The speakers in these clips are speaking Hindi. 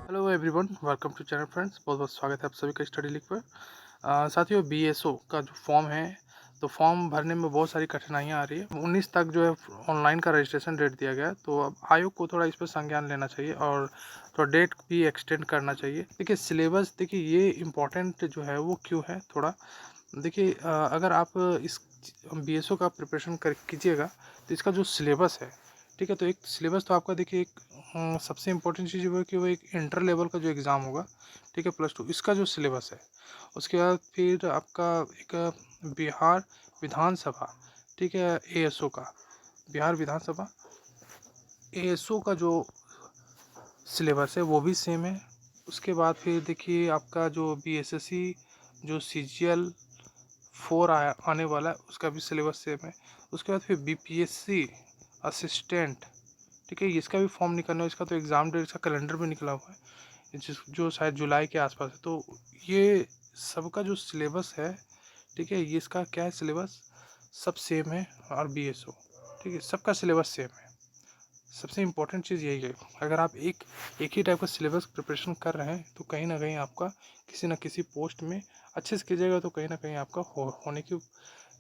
Hello everyone, welcome to channel friends. बहुत बहुत स्वागत है आप सभी का स्टडी लिंक पर। साथियों, बीएसओ का जो फॉर्म है, तो फॉर्म भरने में बहुत सारी कठिनाइयां आ रही है। 19 तक जो है ऑनलाइन का रजिस्ट्रेशन डेट दिया गया है, तो अब आयोग को थोड़ा इस पर संज्ञान लेना चाहिए और थोड़ा डेट भी एक्सटेंड करना चाहिए। देखिए सिलेबस, देखिए ये इम्पोर्टेंट जो है वो क्यों है थोड़ा। देखिए अगर आप इस बीएसओ का प्रिपरेशन कर कीजिएगा तो इसका जो सिलेबस है, ठीक है, तो एक सिलेबस तो आपका देखिए एक सबसे इम्पोर्टेंट चीज़ वो है कि वो एक इंटर लेवल का जो एग्ज़ाम होगा, ठीक है, +2 इसका जो सिलेबस है। उसके बाद फिर आपका एक बिहार विधानसभा, ठीक है, एएसओ का, बिहार विधानसभा एएसओ का जो सिलेबस है वो भी सेम है। उसके बाद फिर देखिए आपका जो बीएसएससी जो सीजीएल 4 आने वाला है उसका भी सिलेबस सेम है। उसके बाद फिर बीपीएससी असिस्टेंट, ठीक है, इसका भी फॉर्म निकलना है। इसका तो एग्ज़ाम डेट, इसका कैलेंडर भी निकला हुआ है जो शायद जुलाई के आसपास है। तो ये सबका जो सिलेबस है, ठीक है, ये इसका क्या है सिलेबस, सब सेम है। और बीएसओ, ठीक है, सबका सिलेबस सेम है। सबसे इम्पोर्टेंट चीज़ यही है, अगर आप एक ही टाइप का सिलेबस प्रिपरेशन कर रहे हैं तो कहीं ना कहीं आपका किसी न किसी पोस्ट में अच्छे से कीजिएगा तो कहीं ना कहीं आपका होने की,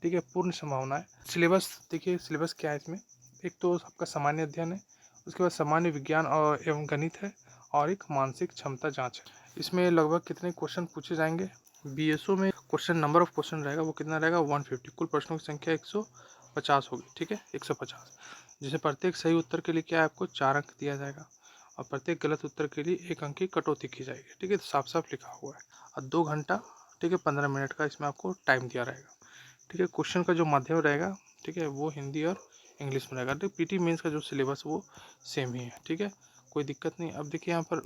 ठीक है, पूर्ण संभावना है। सिलेबस देखिए, सिलेबस क्या है इसमें, एक तो आपका सामान्य अध्ययन है, उसके बाद सामान्य विज्ञान और एवं गणित है, और एक मानसिक क्षमता जांच है। इसमें लगभग कितने क्वेश्चन पूछे जाएंगे बीएसओ में, क्वेश्चन नंबर ऑफ क्वेश्चन रहेगा वो कितना रहेगा 150, कुल प्रश्नों की संख्या 150 होगी, ठीक है, 150, जिसे प्रत्येक सही उत्तर के लिए क्या है, आपको 4 अंक दिया जाएगा और प्रत्येक गलत उत्तर के लिए 1 अंक की कटौती की जाएगी, ठीक है, तो साफ साफ लिखा हुआ है। और 2 घंटा, ठीक है, 15 मिनट का इसमें आपको टाइम दिया रहेगा, ठीक है। क्वेश्चन का जो माध्यम रहेगा, ठीक है, वो हिंदी और इंग्लिश में रहेगा। तो पीटी मेंस का जो सिलेबस वो सेम ही है, ठीक है, कोई दिक्कत नहीं। अब देखिए यहाँ पर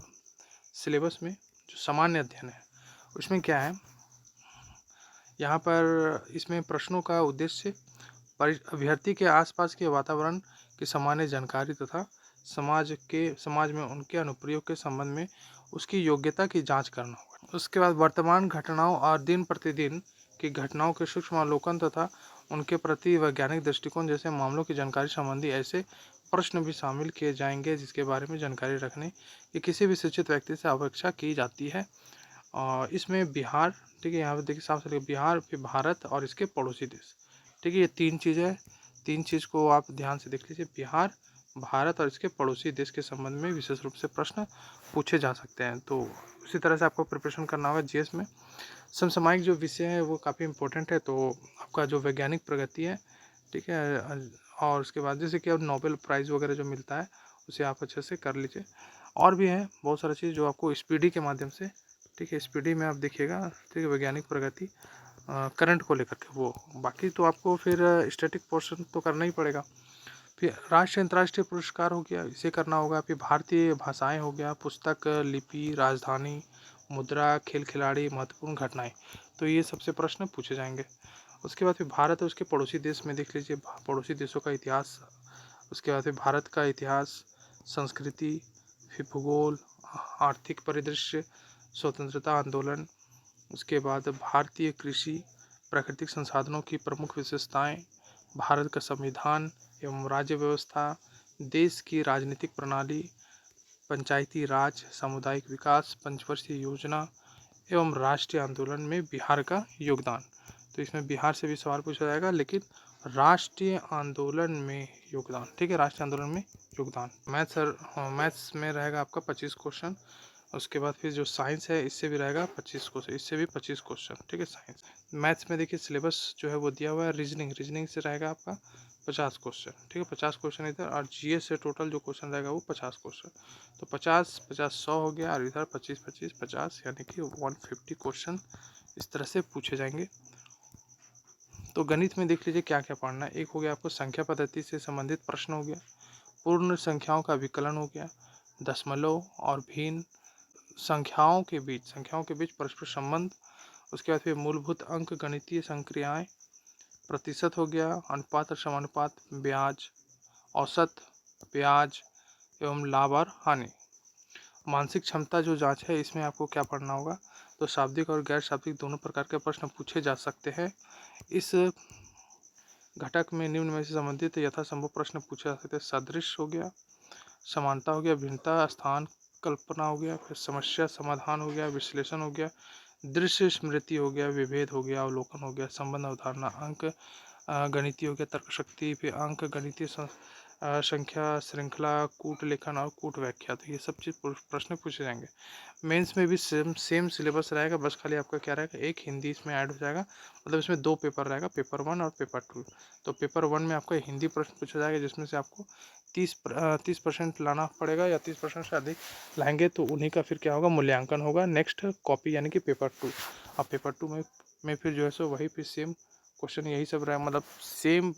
सिलेबस में जो सामान्य अध्ययन है उसमें क्या है, यहाँ पर इसमें प्रश्नों का उद्देश्य अभ्यर्थी के आसपास के वातावरण की सामान्य जानकारी तथा समाज में उनके अनुप्रयोग के संबंध में उसकी योग्यता की जांच करना होगा। उसके बाद वर्तमान घटनाओं और दिन प्रतिदिन की घटनाओं के सूक्ष्म अवलोकन तथा उनके प्रति वैज्ञानिक दृष्टिकोण जैसे मामलों की जानकारी संबंधी ऐसे प्रश्न भी शामिल किए जाएंगे जिसके बारे में जानकारी रखने की किसी भी शिक्षित व्यक्ति से अपेक्षा की जाती है। और इसमें बिहार, ठीक है, यहाँ पे देखिए साफ साफ बिहार, फिर भारत और इसके पड़ोसी देश, ठीक है, ये 3 चीज़ें हैं। 3 चीज़ को आप ध्यान से देख लीजिए, बिहार, भारत और इसके पड़ोसी देश के संबंध में विशेष रूप से प्रश्न पूछे जा सकते हैं। तो उसी तरह से आपको प्रिपरेशन करना होगा जीएस में। समसामयिक जो विषय है वो काफ़ी इंपॉर्टेंट है, तो आपका जो वैज्ञानिक प्रगति है, ठीक है, और उसके बाद जैसे कि अब नोबेल प्राइज़ वगैरह जो मिलता है उसे आप अच्छे से कर लीजिए। और भी है बहुत सारा चीज़ जो आपको स्पीडी के माध्यम से, ठीक है, स्पीडी में आप देखिएगा, ठीक है, वैज्ञानिक प्रगति करंट को लेकर के वो, बाकी तो आपको फिर स्टैटिक पोर्शन तो करना ही पड़ेगा। फिर राष्ट्रीय अंतर्राष्ट्रीय पुरस्कार हो गया, इसे करना होगा। फिर भारतीय भाषाएं हो गया, पुस्तक, लिपि, राजधानी, मुद्रा, खेल खिलाड़ी, महत्वपूर्ण घटनाएं, तो ये सबसे प्रश्न पूछे जाएंगे। उसके बाद फिर भारत और उसके पड़ोसी देश में देख लीजिए, पड़ोसी देशों का इतिहास। उसके बाद फिर भारत का इतिहास, संस्कृति, फिर भूगोल, आर्थिक परिदृश्य, स्वतंत्रता आंदोलन। उसके बाद भारतीय कृषि, प्राकृतिक संसाधनों की प्रमुख विशेषताएं, भारत का संविधान एवं राज्य व्यवस्था, देश की राजनीतिक प्रणाली, पंचायती राज, सामुदायिक विकास, पंचवर्षीय योजना एवं राष्ट्रीय आंदोलन में बिहार का योगदान। तो इसमें बिहार से भी सवाल पूछा जाएगा, लेकिन राष्ट्रीय आंदोलन में योगदान, ठीक है, राष्ट्रीय आंदोलन में योगदान। मैथ्स में रहेगा आपका 25 क्वेश्चन। उसके बाद फिर जो साइंस है इससे भी रहेगा 25 क्वेश्चन, इससे भी 25 क्वेश्चन, ठीक है। साइंस मैथ्स में देखिए सिलेबस जो है वो दिया हुआ है। रीजनिंग से रहेगा आपका 50 क्वेश्चन, ठीक है, 50 क्वेश्चन इधर, और जीएस से टोटल जो क्वेश्चन रहेगा वो 50 क्वेश्चन। तो 50 50 100 हो गया, और इधर 25 25 50, यानी कि 150 क्वेश्चन इस तरह से पूछे जाएंगे। तो गणित में देख लीजिए क्या क्या पढ़ना है। एक हो गया आपको संख्या पद्धति से संबंधित प्रश्न हो गया, पूर्ण संख्याओं का विकलन हो गया, दशमलव और भिन्न संख्याओं के बीच परस्पर संबंध। उसके बाद फिर मूलभूत अंक गणितीय संक्रियाएं, प्रतिशत हो गया, अनुपात और समानुपात, ब्याज, औसत, ब्याज एवं लाभ और हानि। मानसिक क्षमता जो जांच है इसमें आपको क्या पढ़ना होगा, तो शाब्दिक और गैर शाब्दिक दोनों प्रकार के प्रश्न पूछे जा सकते हैं। इस घटक में निम्न में से संबंधित यथासंभव प्रश्न पूछे जा सकते हैं। सदृश हो गया, समानता हो गया, भिन्नता, स्थान कल्पना हो गया, फिर समस्या समाधान हो गया, विश्लेषण हो गया, दृश्य स्मृति हो गया, विभेद हो गया, अवलोकन हो गया, संबंध अवधारणा अंक, गणितीय हो गया, तर्क शक्ति, फिर अंक गणितीय संख्या श्रृंखला, कूट लेखन और कूट व्याख्या। तो ये सब चीज़ प्रश्न पूछे जाएंगे। मेंस में भी सेम सिलेबस रहेगा, बस खाली आपका क्या रहेगा, एक हिंदी इसमें ऐड हो जाएगा। मतलब इसमें 2 पेपर रहेगा, पेपर 1 और पेपर 2। तो पेपर 1 में आपका हिंदी प्रश्न पूछा जाएगा, जिसमें से आपको 30% लाना पड़ेगा, या 30% से अधिक लाएंगे तो उन्हीं का फिर क्या होगा, मूल्यांकन होगा नेक्स्ट कॉपी यानी कि पेपर 2। अब पेपर 2 में फिर जो है सो वही फिर सेम क्वेश्चन यही सब रहेगा, मतलब सेम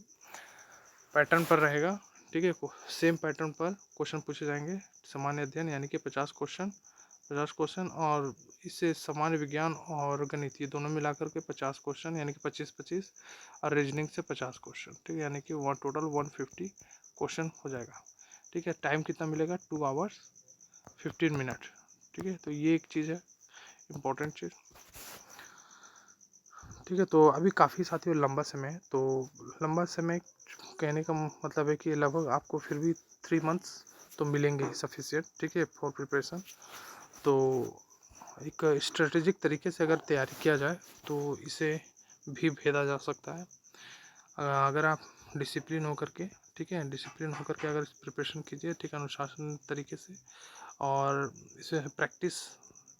पैटर्न पर रहेगा। ठीक है, सेम पैटर्न पर क्वेश्चन पूछे जाएंगे। सामान्य अध्ययन यानी कि 50 क्वेश्चन, और इससे सामान्य विज्ञान और गणित ये दोनों मिलाकर के 50 क्वेश्चन यानी कि 25-25, और रीजनिंग से 50 क्वेश्चन। ठीक है, यानी कि टोटल 150 क्वेश्चन हो जाएगा। ठीक है, टाइम कितना मिलेगा, 2 आवर्स 15 मिनट। ठीक है, तो ये एक चीज़ है इम्पोर्टेंट चीज़। ठीक है, तो अभी काफ़ी साथियों लंबा समय है, तो लंबा समय कहने का मतलब है कि लगभग आपको फिर भी 3 मंथ्स तो मिलेंगे ही सफिशिएंट। ठीक है, फॉर प्रिपरेशन। तो एक स्ट्रेटेजिक तरीके से अगर तैयारी किया जाए तो इसे भी भेदा जा सकता है। अगर आप डिसिप्लिन होकर के, ठीक है, डिसिप्लिन होकर के अगर प्रिपरेशन कीजिए, ठीक है, अनुशासन तरीके से, और इसे प्रैक्टिस,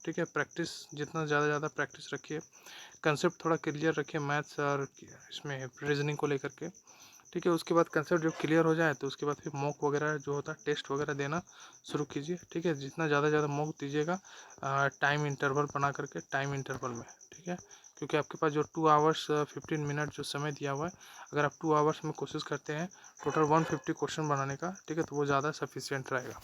ठीक है, प्रैक्टिस जितना ज़्यादा प्रैक्टिस रखिए, कंसेप्ट थोड़ा क्लियर रखिए मैथ्स और इसमें रीजनिंग को लेकर के। ठीक है, उसके बाद कंसेप्ट जब क्लियर हो जाए तो उसके बाद फिर मॉक वगैरह जो होता है, टेस्ट वगैरह देना शुरू कीजिए। ठीक है, जितना ज़्यादा मॉक दीजिएगा टाइम इंटरवल बना करके, टाइम इंटरवल में। ठीक है, क्योंकि आपके पास जो 2 आवर्स 15 मिनट जो समय दिया हुआ है, अगर आप 2 आवर्स में कोशिश करते हैं टोटल 150 क्वेश्चन बनाने का, ठीक है, तो वो ज़्यादा सफिशियंट रहेगा।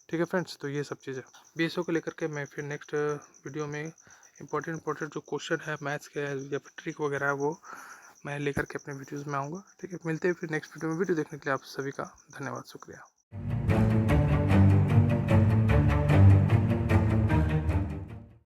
ठीक है फ्रेंड्स, तो ये सब चीज़ें बीएसओ को लेकर के मैं फिर नेक्स्ट वीडियो में इंपॉर्टेंट जो क्वेश्चन है मैथ्स के या फिर ट्रिक वगैरह है वो मैं लेकर के अपने वीडियोज़ में आऊँगा। ठीक है, मिलते हैं फिर नेक्स्ट वीडियो में। वीडियो देखने के लिए आप सभी का धन्यवाद, शुक्रिया।